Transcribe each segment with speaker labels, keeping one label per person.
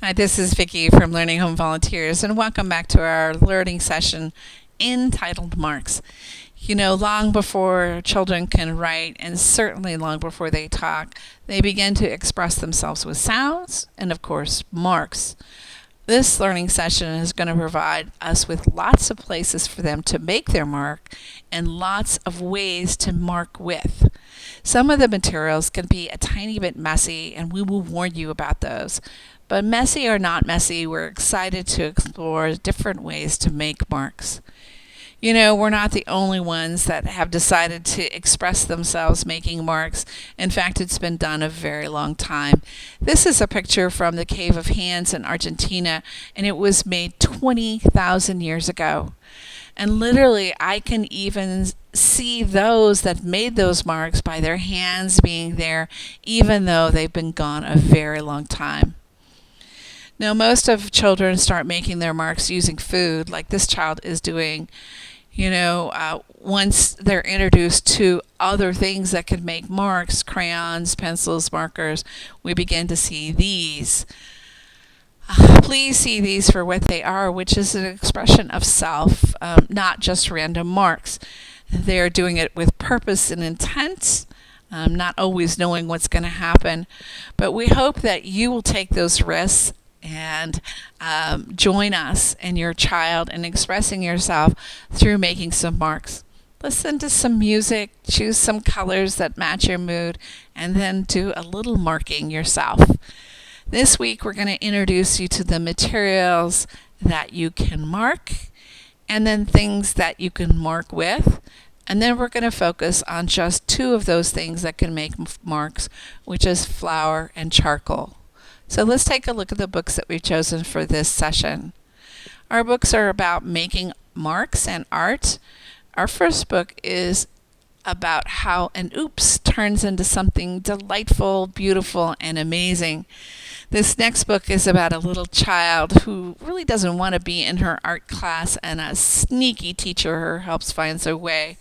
Speaker 1: Hi, this is Vicki from Learning Home Volunteers, and welcome back to our learning session entitled Marks. You know, long before children can write, and certainly long before they talk, they begin to express themselves with sounds and, of course, marks. This learning session is going to provide us with lots of places for them to make their mark and lots of ways to mark with. Some of the materials can be a tiny bit messy, and we will warn you about those. But messy or not messy, we're excited to explore different ways to make marks. You know, we're not the only ones that have decided to express themselves making marks. In fact, it's been done a very long time. This is a picture from the Cave of Hands in Argentina, and it was made 20,000 years ago. And literally, I can even see those that made those marks by their hands being there, even though they've been gone a very long time. Now, most of children start making their marks using food, like this child is doing. Once they're introduced to other things that can make marks, crayons, pencils, markers, we begin to see these. Please see these for what they are, which is an expression of self, not just random marks. They're doing it with purpose and intent, not always knowing what's going to happen. But we hope that you will take those risks and join us and your child in expressing yourself through making some marks. Listen to some music, choose some colors that match your mood, and then do a little marking yourself. This week, we're going to introduce you to the materials that you can mark, and then things that you can mark with. And then we're going to focus on just two of those things that can make marks, which is flour and charcoal. So let's take a look at the books that we've chosen for this session. Our books are about making marks and art. Our first book is about how an oops turns into something delightful, beautiful, and amazing. This next book is about a little child who really doesn't want to be in her art class, and a sneaky teacher helps find their way.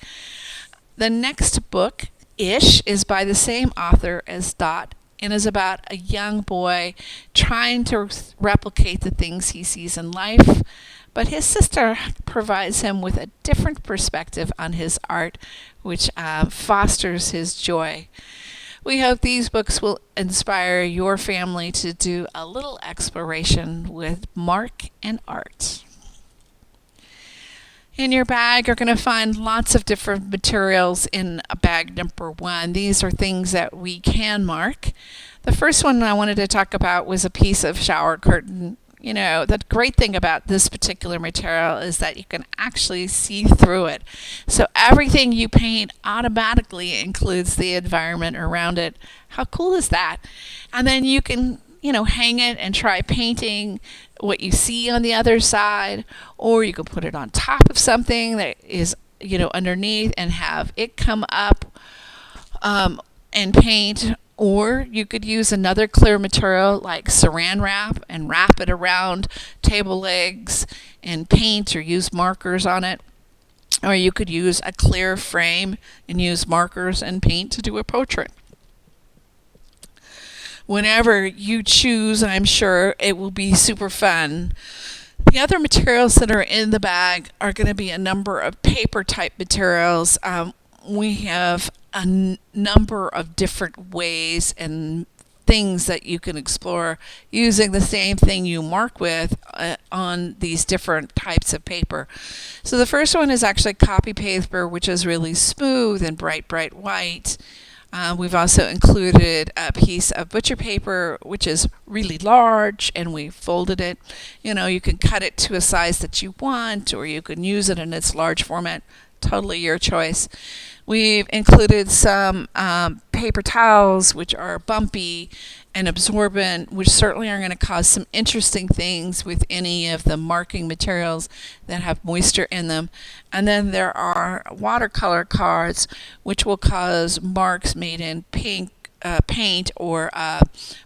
Speaker 1: The next book, Ish, is by the same author as Dot, and is about a young boy trying to replicate the things he sees in life, but his sister provides him with a different perspective on his art, which fosters his joy. We hope these books will inspire your family to do a little exploration with mark and art. In your bag, you're going to find lots of different materials in bag number 1. These are things that we can mark. The first one I wanted to talk about was a piece of shower curtain. You know, the great thing about this particular material is that you can actually see through it. So everything you paint automatically includes the environment around it. How cool is that? And then you can hang it and try painting what you see on the other side, or you can put it on top of something that is, underneath and have it come up and paint. Or you could use another clear material like saran wrap and wrap it around table legs and paint or use markers on it. Or you could use a clear frame and use markers and paint to do a portrait. Whenever you choose, I'm sure it will be super fun. The other materials that are in the bag are going to be a number of paper type materials. We have a number of different ways and things that you can explore using the same thing you mark with on these different types of paper. So the first one is actually copy paper, which is really smooth and bright white. We've also included a piece of butcher paper, which is really large, and we folded it. You can cut it to a size that you want, or you can use it in its large format. Totally your choice. We've included some paper towels, which are bumpy and absorbent, which certainly are going to cause some interesting things with any of the marking materials that have moisture in them. And then there are watercolor cards, which will cause marks made in pink paint or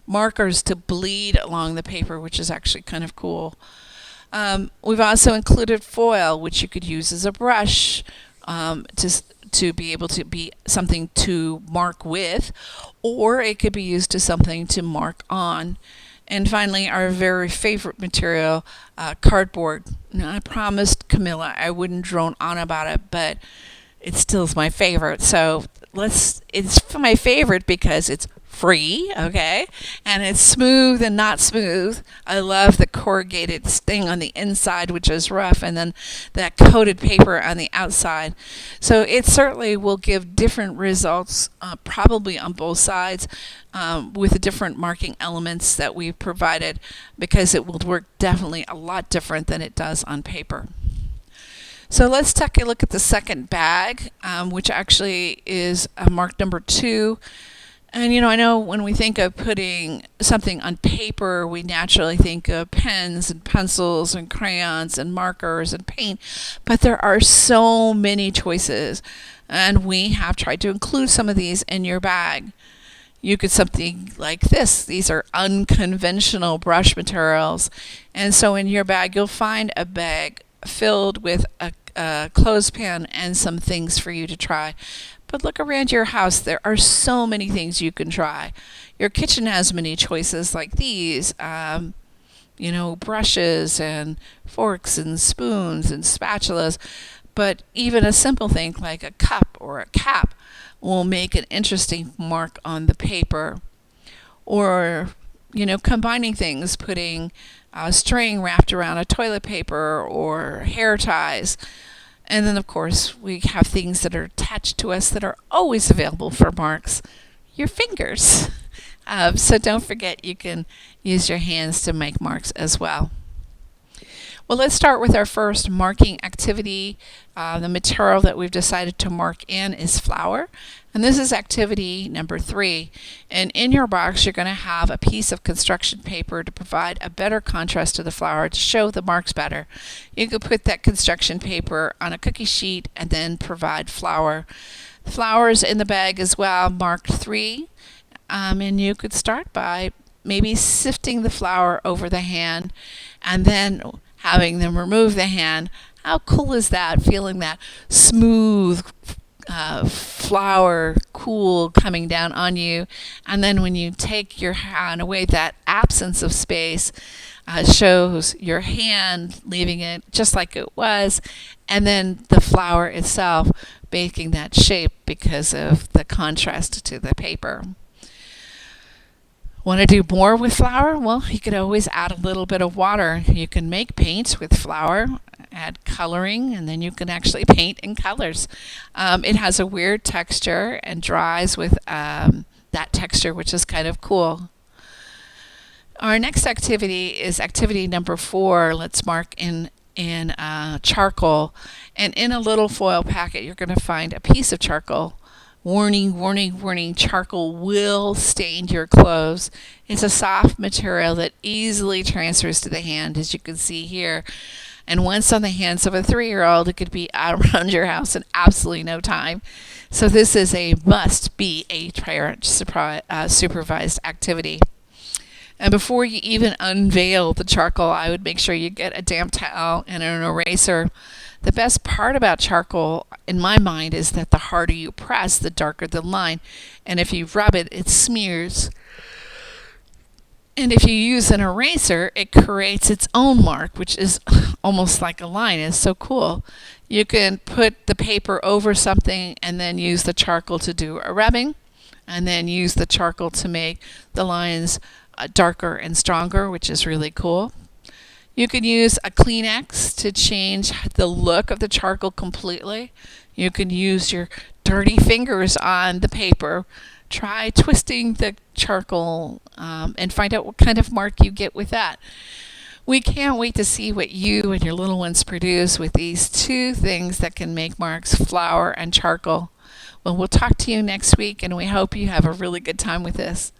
Speaker 1: markers to bleed along the paper, which is actually kind of cool. We've also included foil, which you could use as a brush to be able to be something to mark with, or it could be used as something to mark on. And finally, our very favorite material, cardboard. Now, I promised Camilla I wouldn't drone on about it, but it still is my favorite. So it's my favorite because it's free, okay? And it's smooth and not smooth. I love the corrugated thing on the inside, which is rough, and then that coated paper on the outside. So it certainly will give different results, probably on both sides, with the different marking elements that we've provided, because it will work definitely a lot different than it does on paper. So let's take a look at the second bag, which actually is mark number 2. And I know when we think of putting something on paper, we naturally think of pens and pencils and crayons and markers and paint, but there are so many choices, and we have tried to include some of these in your bag. You could something like this. These are unconventional brush materials, and so in your bag you'll find a bag filled with a clothespin and some things for you to try. But look around your house. There are so many things you can try. Your kitchen has many choices like these, brushes and forks and spoons and spatulas. But even a simple thing like a cup or a cap will make an interesting mark on the paper. Or, combining things, putting a string wrapped around a toilet paper or hair ties. And then, of course, we have things that are attached to us that are always available for marks, your fingers. So don't forget you can use your hands to make marks as well. Well, let's start with our first marking activity. The material that we've decided to mark in is flour. And this is activity number 3. And in your box, you're going to have a piece of construction paper to provide a better contrast to the flour to show the marks better. You can put that construction paper on a cookie sheet and then provide flour. The flour is in the bag as well, marked 3. And you could start by maybe sifting the flour over the hand and then having them remove the hand. How cool is that? Feeling that smooth flour cool coming down on you, and then when you take your hand away, that absence of space shows your hand leaving it just like it was, and then the flour itself making that shape because of the contrast to the paper. Want to do more with flour? Well, you could always add a little bit of water. You can make paints with flour, add coloring, and then you can actually paint in colors. It has a weird texture and dries with that texture, which is kind of cool. Our next activity is activity number 4. Let's mark in charcoal. And in a little foil packet, you're going to find a piece of charcoal. Warning, warning, warning, charcoal will stain your clothes. It's a soft material that easily transfers to the hand, as you can see here. And once on the hands of a 3-year-old, it could be out around your house in absolutely no time. So this is a must be a parent supervised activity. And before you even unveil the charcoal, I would make sure you get a damp towel and an eraser. The best part about charcoal, in my mind, is that the harder you press, the darker the line. And if you rub it, it smears. And if you use an eraser, it creates its own mark, which is almost like a line. It's so cool. You can put the paper over something and then use the charcoal to do a rubbing, and then use the charcoal to make the lines darker and stronger, which is really cool. You can use a Kleenex to change the look of the charcoal completely. You can use your dirty fingers on the paper. Try twisting the charcoal and find out what kind of mark you get with that. We can't wait to see what you and your little ones produce with these 2 things that can make marks, flour and charcoal. Well, we'll talk to you next week, and we hope you have a really good time with this.